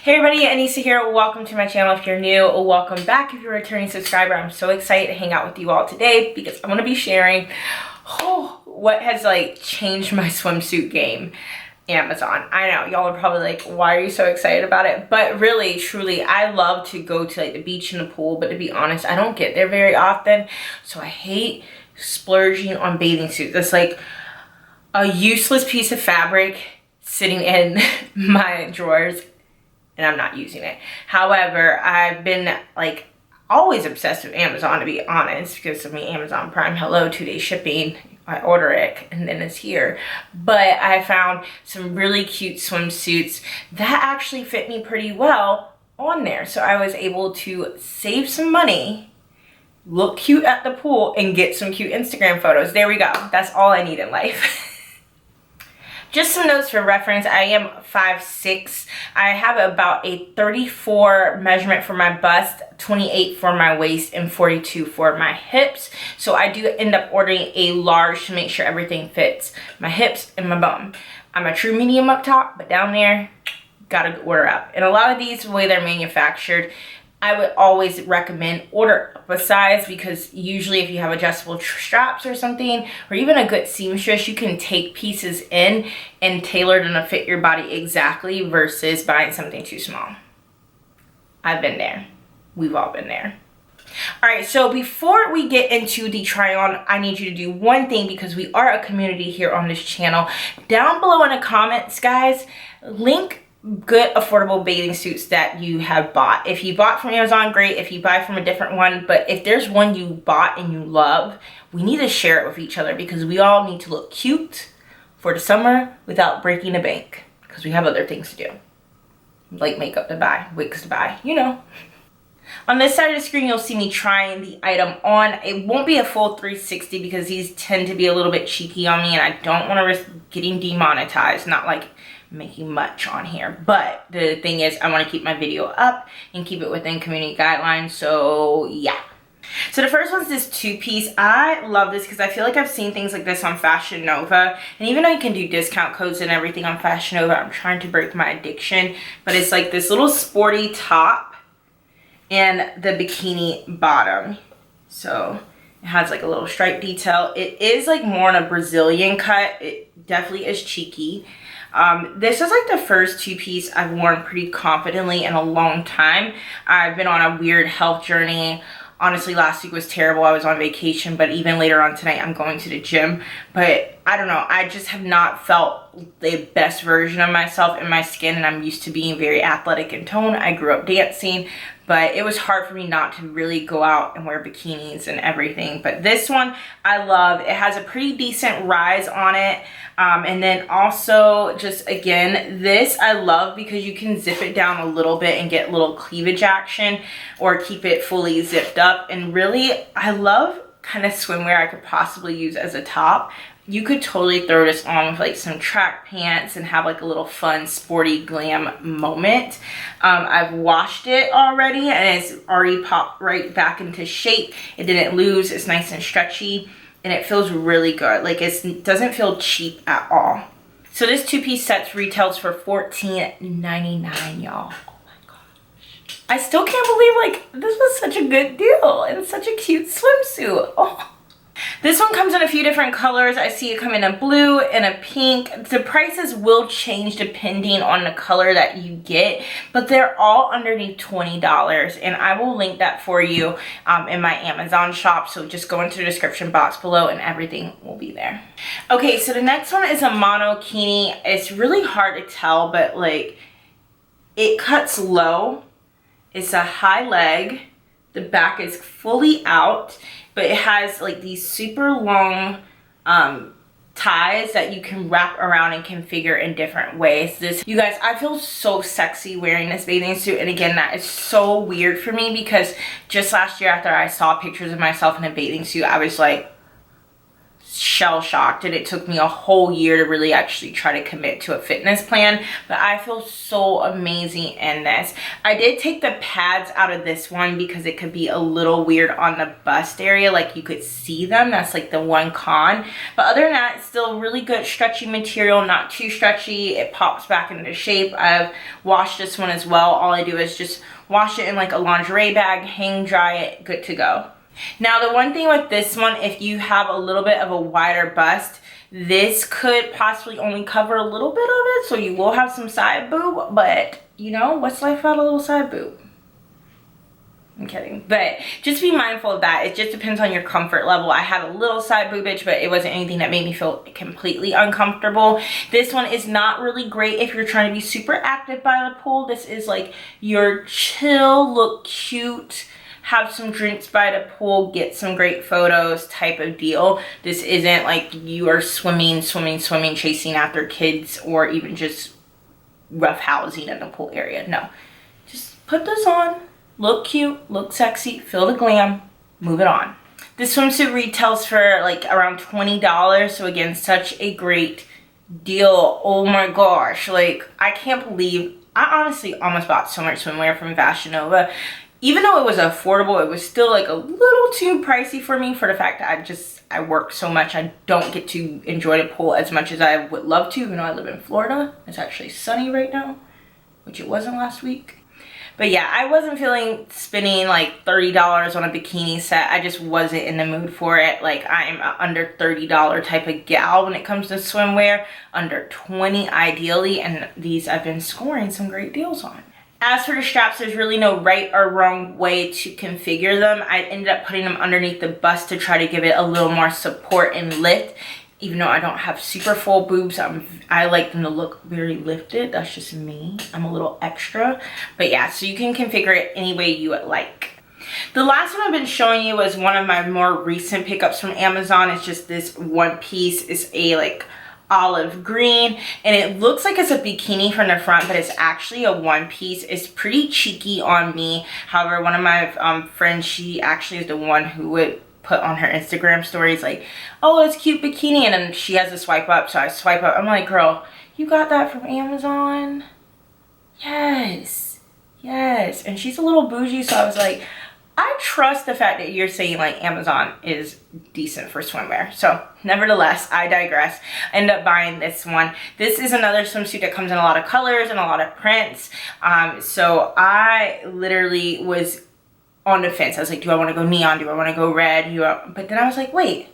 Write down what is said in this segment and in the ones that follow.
Hey everybody, Anissa here. Welcome to my channel if you're new, or welcome back if you're a returning subscriber. I'm so excited to hang out with you all today because I'm going to be sharing what has changed my swimsuit game. Amazon. I know y'all are probably like, why are you so excited about it? But really, truly, I love to go to the beach and the pool, but to be honest, I don't get there very often, so I hate splurging on bathing suits. It's like a useless piece of fabric sitting in my drawers and I'm not using it. However, I've been always obsessed with Amazon, to be honest, because I mean, Amazon Prime, hello, 2-day shipping. I order it and then it's here. But I found some really cute swimsuits that actually fit me pretty well on there. So I was able to save some money, look cute at the pool, and get some cute Instagram photos. There we go. That's all I need in life. Just some notes for reference. I am 5'6". I have about a 34 measurement for my bust, 28 for my waist, and 42 for my hips. So I do end up ordering a large to make sure everything fits my hips and my bum. I'm a true medium up top, but down there, gotta order up. And a lot of these, the way they're manufactured, I would always recommend order up a size, because usually if you have adjustable straps or something, or even a good seamstress, you can take pieces in and tailor them to fit your body exactly versus buying something too small. I've been there. We've all been there. All right, so before we get into the try on, I need you to do one thing, because we are a community here on this channel. Down below in the comments, guys, link good affordable bathing suits that you have bought. If you bought from Amazon, great. If you buy from a different one, but if there's one you bought and you love, we need to share it with each other, because we all need to look cute for the summer without breaking the bank, because we have other things to do, like makeup to buy, wigs to buy, you know. On this side of the screen, you'll see me trying the item on. It won't be a full 360 because these tend to be a little bit cheeky on me, and I don't want to risk getting demonetized, not like making much on here. But the thing is, I want to keep my video up and keep it within community guidelines, so yeah. So the first one's this two-piece. I love this because I feel like I've seen things like this on Fashion Nova, and even though you can do discount codes and everything on Fashion Nova, I'm trying to break my addiction. But it's like this little sporty top and the bikini bottom. So it has like a little stripe detail. It is like more in a Brazilian cut. It definitely is cheeky. This is like the first two-piece I've worn pretty confidently in a long time. I've been on a weird health journey. Honestly, last week was terrible. I was on vacation, but even later on tonight, I'm going to the gym. But I don't know, I just have not felt the best version of myself in my skin, and I'm used to being very athletic in tone. I grew up dancing, but it was hard for me not to really go out and wear bikinis and everything. But this one I love. It has a pretty decent rise on it. And then also, just again, this I love because you can zip it down a little bit and get little cleavage action, or keep it fully zipped up. And really, I love kind of swimwear I could possibly use as a top. You could totally throw this on with like some track pants and have like a little fun sporty glam moment. I've washed it already and it's already popped right back into shape. It didn't lose. It's nice and stretchy and it feels really good. Like it doesn't feel cheap at all. So this two-piece set retails for $14.99, y'all. I still can't believe this was such a good deal and such a cute swimsuit. Oh. This one comes in a few different colors. I see it come in a blue and a pink. The prices will change depending on the color that you get, but they're all underneath $20, and I will link that for you in my Amazon shop. So just go into the description box below and everything will be there. Okay, so the next one is a monokini. It's really hard to tell, but it cuts low. It's a high leg. The back is fully out, but it has like these super long ties that you can wrap around and configure in different ways. You guys, I feel so sexy wearing this bathing suit, and again, that is so weird for me because just last year after I saw pictures of myself in a bathing suit, I was like shell shocked, and it took me a whole year to really actually try to commit to a fitness plan, but I feel so amazing in this. I did take the pads out of this one because it could be a little weird on the bust area, like you could see them. That's like the one con, but other than that, it's still really good stretchy material, not too stretchy. It pops back into shape. I've washed this one as well. All I do is just wash it in like a lingerie bag, hang dry it, good to go. Now the one thing with this one, if you have a little bit of a wider bust, this could possibly only cover a little bit of it, so you will have some side boob, but you know, what's life without a little side boob? I'm kidding, but just be mindful of that. It just depends on your comfort level. I had a little side boobage, but it wasn't anything that made me feel completely uncomfortable. This one is not really great if you're trying to be super active by the pool. This is like your chill, look cute, have some drinks by the pool, get some great photos type of deal. This isn't like you are swimming, chasing after kids, or even just roughhousing in the pool area. No, just put this on, look cute, look sexy, feel the glam, move it on. This swimsuit retails for like around $20, so again, such a great deal. Oh my gosh, like I can't believe, I honestly almost bought so much swimwear from Fashion Nova. Even though it was affordable, it was still like a little too pricey for me, for the fact that I work so much. I don't get to enjoy the pool as much as I would love to, even though I live in Florida. It's actually sunny right now, which it wasn't last week. But yeah, I wasn't feeling spending like $30 on a bikini set. I just wasn't in the mood for it. Like I am an under $30 type of gal when it comes to swimwear. Under $20 ideally, and these I've been scoring some great deals on. As for the straps, there's really no right or wrong way to configure them. I ended up putting them underneath the bust to try to give it a little more support and lift. Even though I don't have super full boobs, I like them to look very lifted. That's just me. I'm a little extra. But yeah, so you can configure it any way you would like. The last one I've been showing you is one of my more recent pickups from Amazon. It's just this one piece. It's a like olive green, and it looks like it's a bikini from the front, but it's actually a one piece. It's pretty cheeky on me. However, one of my friends, she actually is the one who would put on her Instagram stories like, oh, it's cute bikini, and then she has to swipe up, so I swipe up. I'm like, girl, you got that from Amazon? Yes, and she's a little bougie, so I was like, I trust the fact that you're saying like Amazon is decent for swimwear. So nevertheless, I digress. I ended up buying this one. This is another swimsuit that comes in a lot of colors and a lot of prints. So I literally was on the fence. I was like, do I want to go neon? Do I want to go red? But then I was like, wait,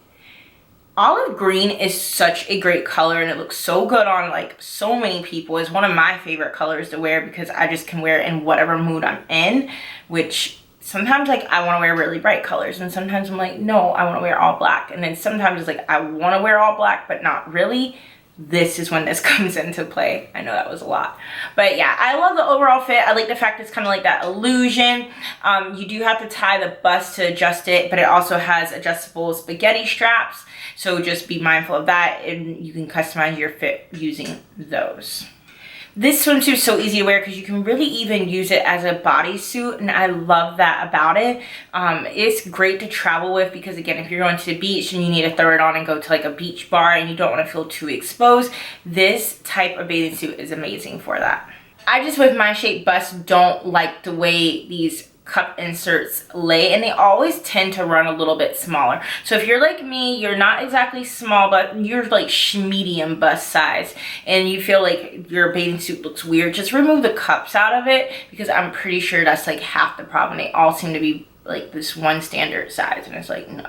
olive green is such a great color, and it looks so good on like so many people. It's one of my favorite colors to wear because I just can wear it in whatever mood I'm in, which sometimes like I want to wear really bright colors, and sometimes I'm like, no, I want to wear all black. And then sometimes it's like I want to wear all black, but not really. This is when this comes into play. I know that was a lot, but yeah, I love the overall fit. I like the fact it's kind of like that illusion. You do have to tie the bust to adjust it, but it also has adjustable spaghetti straps, so just be mindful of that, and you can customize your fit using those. This swimsuit is so easy to wear because you can really even use it as a bodysuit, and I love that about it. It's great to travel with because, again, if you're going to the beach and you need to throw it on and go to like a beach bar and you don't want to feel too exposed, this type of bathing suit is amazing for that. I just, with my shape bust, don't like the way these cup inserts lay, and they always tend to run a little bit smaller. So if you're like me, you're not exactly small, but you're like medium bust size, and you feel like your bathing suit looks weird, just remove the cups out of it, because I'm pretty sure that's like half the problem. They all seem to be like this one standard size, and it's like, no.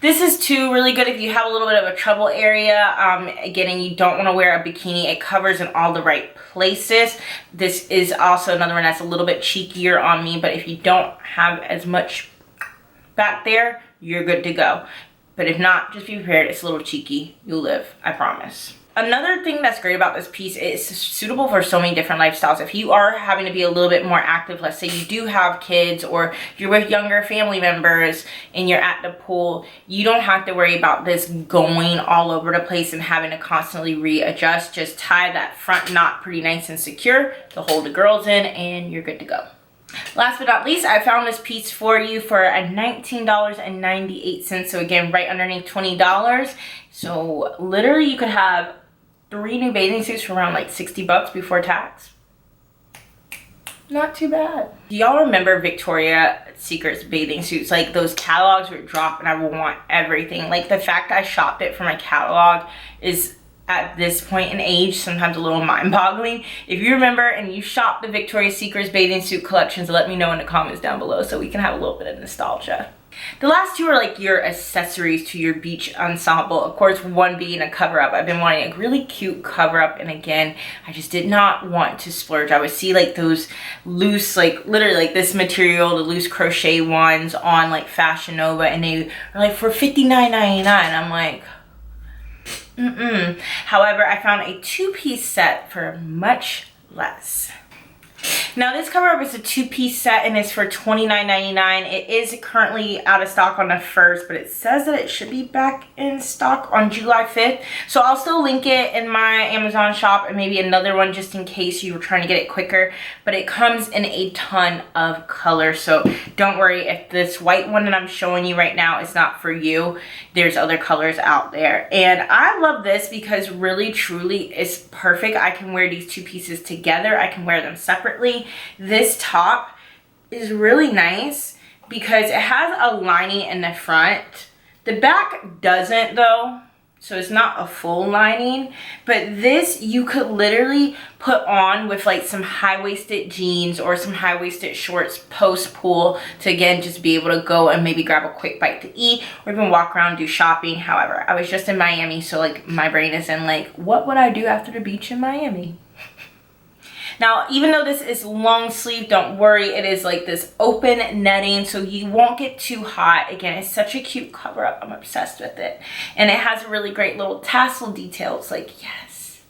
This is too really good if you have a little bit of a trouble area, again, and you don't want to wear a bikini. It covers in all the right places. This is also another one that's a little bit cheekier on me, but if you don't have as much back there, you're good to go. But if not, just be prepared. It's a little cheeky. You'll live, I promise. Another thing that's great about this piece is it's suitable for so many different lifestyles. If you are having to be a little bit more active, let's say you do have kids or you're with younger family members and you're at the pool, you don't have to worry about this going all over the place and having to constantly readjust. Just tie that front knot pretty nice and secure to hold the girls in, and you're good to go. Last but not least, I found this piece for you for $19.98. So again, right underneath $20. So literally you could have 3 new bathing suits for around like 60 bucks before tax. Not too bad. Do y'all remember Victoria's Secret's bathing suits? Like those catalogs would drop and I would want everything. Like the fact I shopped it from a catalog is at this point in age sometimes a little mind-boggling. If you remember and you shopped the Victoria's Secret's bathing suit collections, let me know in the comments down below so we can have a little bit of nostalgia. The last two are like your accessories to your beach ensemble. Of course, one being a cover-up. I've been wanting a really cute cover-up, and again, I just did not want to splurge. I would see like those loose, like literally like this material, the loose crochet ones on like Fashion Nova, and they are like for $59.99. I'm like, However, I found a 2-piece set for much less. Now this cover-up is a 2-piece set and it's for $29.99. It is currently out of stock on the 1st, but it says that it should be back in stock on July 5th. So I'll still link it in my Amazon shop and maybe another one just in case you were trying to get it quicker. But it comes in a ton of colors, so don't worry if this white one that I'm showing you right now is not for you. There's other colors out there. And I love this because really truly it's perfect. I can wear these 2 pieces together. I can wear them separately. This top is really nice because it has a lining in the front. The back doesn't though, so it's not a full lining, but this you could literally put on with like some high-waisted jeans or some high-waisted shorts post pool to again just be able to go and maybe grab a quick bite to eat or even walk around, do shopping. However, I was just in Miami, so like my brain is in like, what would I do after the beach in Miami? Now, even though this is long sleeve, don't worry, it is like this open netting, so you won't get too hot. Again, it's such a cute cover up. I'm obsessed with it. And it has really great little tassel details, like yes.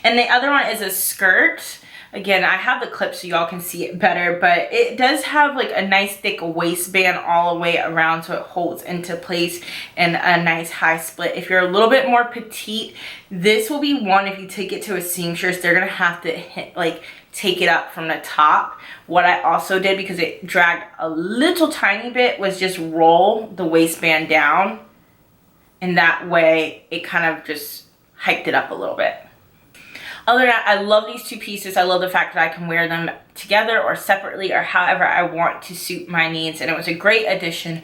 And the other one is a skirt. Again, I have the clip so y'all can see it better, but it does have like a nice thick waistband all the way around so it holds into place and a nice high split. If you're a little bit more petite, this will be one if you take it to a seamstress, they're gonna have to take it up from the top. What I also did, because it dragged a little tiny bit, was just roll the waistband down, and that way it kind of just hiked it up a little bit. Other than that, I love these 2 pieces. I love the fact that I can wear them together or separately or however I want to suit my needs. And it was a great addition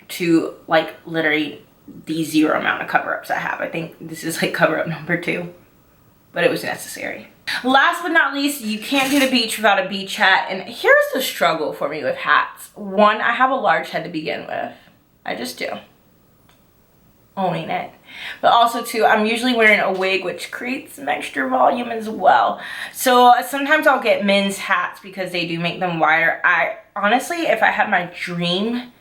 to like literally the 0 amount of cover-ups I have. I think this is like cover-up number 2, but it was necessary. Last but not least, you can't do the beach without a beach hat. And here's the struggle for me with hats. One, I have a large head to begin with. I just do. Owning it. But also too, I'm usually wearing a wig, which creates some extra volume as well. So sometimes I'll get men's hats because they do make them wider. I honestly, if I had my dream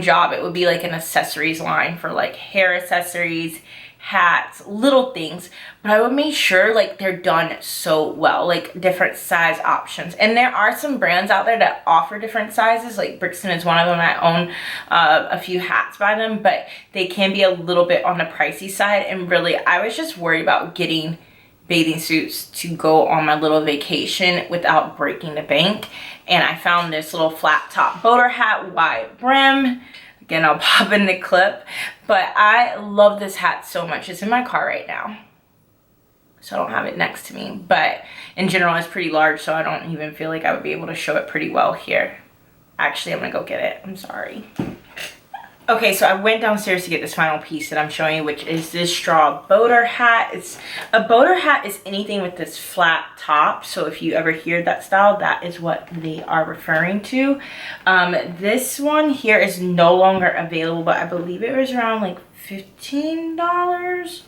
job, it would be like an accessories line for like hair accessories, hats, little things, but I would make sure like they're done so well, like different size options. And there are some brands out there that offer different sizes, like Brixton is one of them. I own a few hats by them, but they can be a little bit on the pricey side. And really, I was just worried about getting bathing suits to go on my little vacation without breaking the bank. And I found this little flat top boater hat, wide brim. Again, I'll pop in the clip, but I love this hat so much. It's in my car right now, so I don't have it next to me, but in general, it's pretty large, so I don't even feel like I would be able to show it pretty well here. Actually, I'm gonna go get it. I'm sorry. Okay, so I went downstairs to get this final piece that I'm showing you, which is this straw boater hat. A boater hat is anything with this flat top. So if you ever hear that style, that is what they are referring to. This one here is no longer available, but I believe it was around like $15,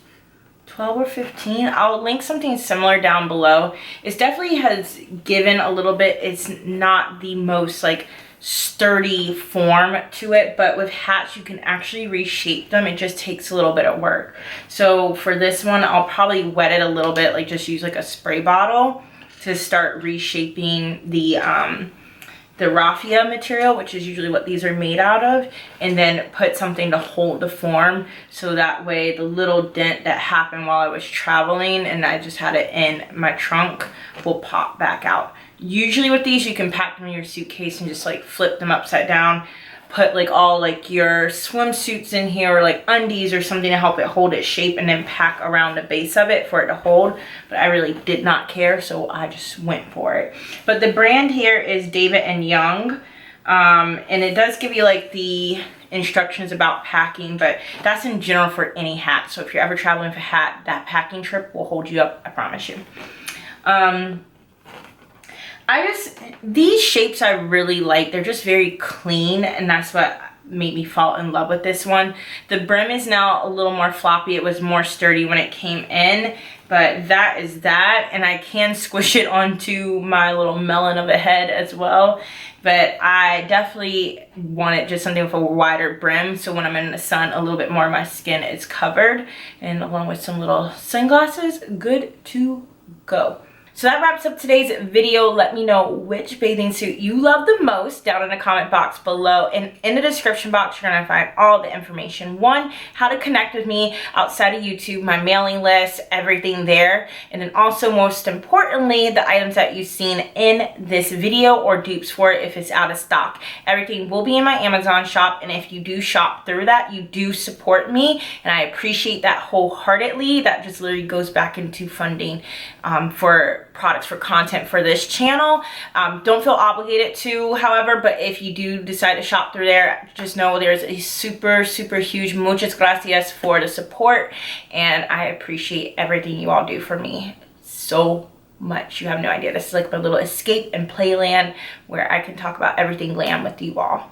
12 or 15. I'll link something similar down below. It definitely has given a little bit. It's not the most like sturdy form to it, but with hats you can actually reshape them. It just takes a little bit of work. So for this one, I'll probably wet it a little bit, like just use like a spray bottle to start reshaping the raffia material, which is usually what these are made out of, and then put something to hold the form, so that way the little dent that happened while I was traveling and I just had it in my trunk will pop back out Usually with these, you can pack them in your suitcase and just like flip them upside down, put like all like your swimsuits in here or like undies or something to help it hold its shape, and then pack around the base of it for it to hold. But I really did not care, so I just went for it. But the brand here is David and Young, and it does give you like the instructions about packing, but that's in general for any hat. So if you're ever traveling with a hat, that packing trip will hold you up, I promise you. These shapes I really like. They're just very clean, and that's what made me fall in love with this one. The brim is now a little more floppy. It was more sturdy when it came in, but that is that, and I can squish it onto my little melon of a head as well. But I definitely wanted just something with a wider brim, so when I'm in the sun, a little bit more of my skin is covered, and along with some little sunglasses, good to go. So that wraps up today's video. Let me know which bathing suit you love the most down in the comment box below. And in the description box, you're gonna find all the information. One, how to connect with me outside of YouTube, my mailing list, everything there. And then also, most importantly, the items that you've seen in this video or dupes for it if it's out of stock. Everything will be in my Amazon shop. And if you do shop through that, you do support me. And I appreciate that wholeheartedly. That just literally goes back into funding for products, for content for this channel. Don't feel obligated to, however, but if you do decide to shop through there, just know there's a super huge muchas gracias for the support, and I appreciate everything you all do for me so much. You have no idea. This is like my little escape and playland where I can talk about everything glam with you all.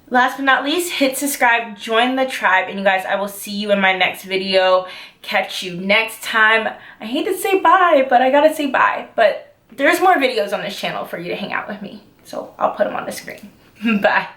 Last but not least, hit subscribe, join the tribe, and you guys, I will see you in my next video. Catch you next time. I hate to say bye, but I gotta say bye. But there's more videos on this channel for you to hang out with me, so I'll put them on the screen. Bye.